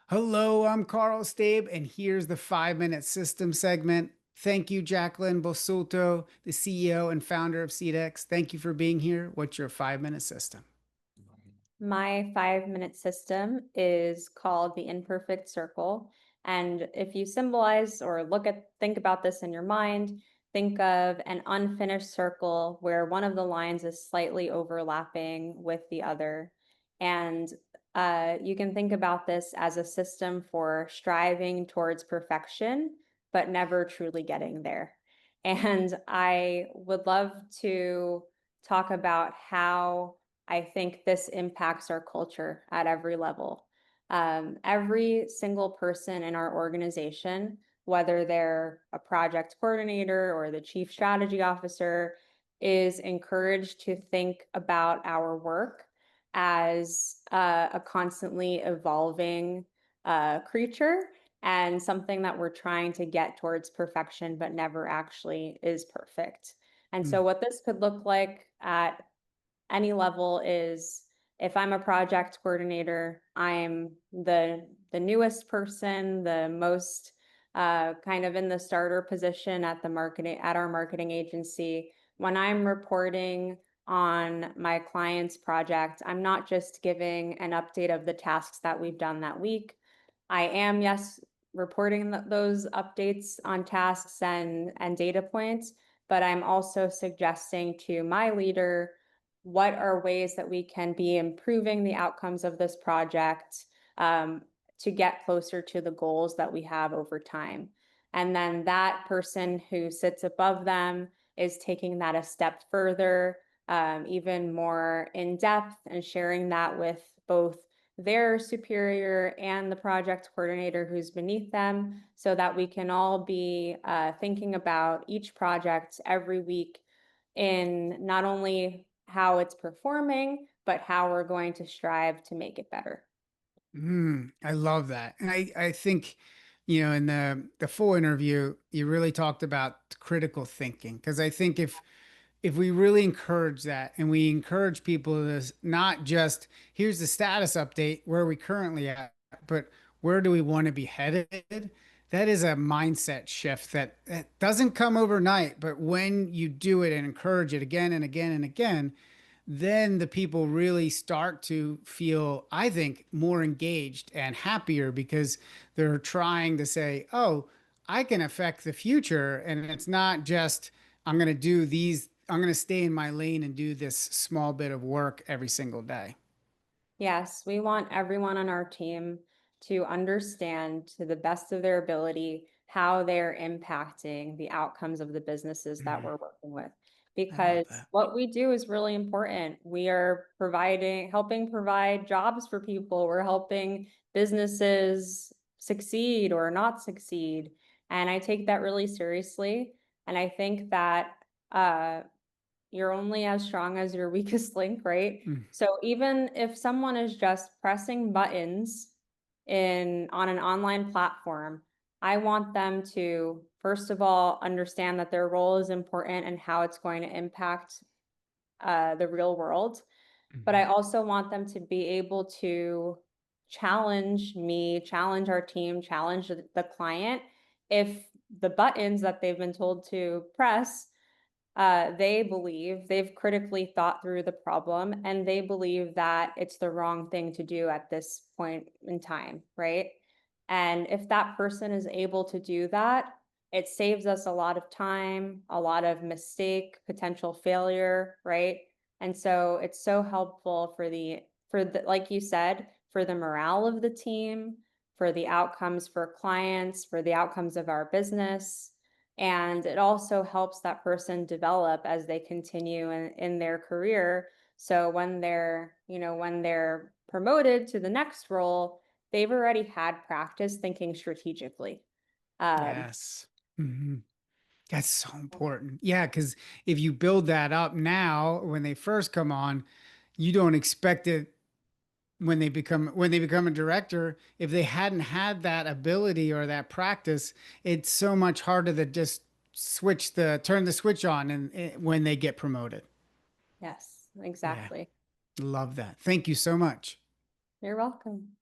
Hello, I'm Carl Stabe, and here's the 5 Minute System segment. Thank you, Jacqueline Bosulto, the CEO and founder of SeedX. Thank you for being here. What's your 5 minute system? My 5 minute system is called the imperfect circle. And if you symbolize or think about this in your mind, think of an unfinished circle where one of the lines is slightly overlapping with the other. And you can think about this as a system for striving towards perfection, but never truly getting there. And I would love to talk about how I think this impacts our culture at every level. Every single person in our organization, whether they're a project coordinator or the chief strategy officer, is encouraged to think about our work as a constantly evolving creature and something that we're trying to get towards perfection, but never actually is perfect. And Mm, so, what this could look like at any level is if I'm a project coordinator, I'm the newest person, the most kind of in the starter position at our marketing agency. When I'm reporting on my client's project, I'm not just giving an update of the tasks that we've done that week. I am, yes, reporting those updates on tasks and data points, but I'm also suggesting to my leader what are ways that we can be improving the outcomes of this project to get closer to the goals that we have over time. And then that person who sits above them is taking that a step further, even more in depth, and sharing that with both their superior and the project coordinator who's beneath them, so that we can all be thinking about each project every week in not only how it's performing, but how we're going to strive to make it better. I love that. And I think, in the full interview, you really talked about critical thinking. Because I think if we really encourage that and we encourage people to not just here's the status update where are we currently at, but where do we want to be headed? That is a mindset shift that doesn't come overnight, but when you do it and encourage it again and again and again, then the people really start to feel, I think, more engaged and happier because they're trying to say, oh, I can affect the future. And it's not just, I'm going to do these, I'm going to stay in my lane and do this small bit of work every single day. Yes, we want everyone on our team to understand to the best of their ability how they're impacting the outcomes of the businesses that Mm, we're working with. I love Because that. what we do is really important. We are helping provide jobs for people. We're helping businesses succeed or not succeed. And I take that really seriously. And I think that uh, you're only as strong as your weakest link, right? Mm, So even if someone is just pressing buttons on an online platform, I want them to, first of all, understand that their role is important and how it's going to impact the real world. But I mhm. also want them to be able to challenge me, challenge our team, challenge the client if the buttons that they've been told to press they believe they've critically thought through the problem and they believe that it's the wrong thing to do at this point in time, right? And if that person is able to do that, it saves us a lot of time, a lot of mistake, potential failure, right? And so it's so helpful for the like you said, for the morale of the team, for the outcomes for clients, for the outcomes of our business, and it also helps that person develop as they continue in their career. So when they're promoted to the next role, they've already had practice thinking strategically. Um, Yes. Mhm. That's so important. Yeah, because if you build that up now, when they first come on, you don't expect it when they become a director. If they hadn't had that ability or that practice, it's so much harder to just turn the switch on and when they get promoted. yes, Yeah, exactly. love that. Thank you so much. You're welcome.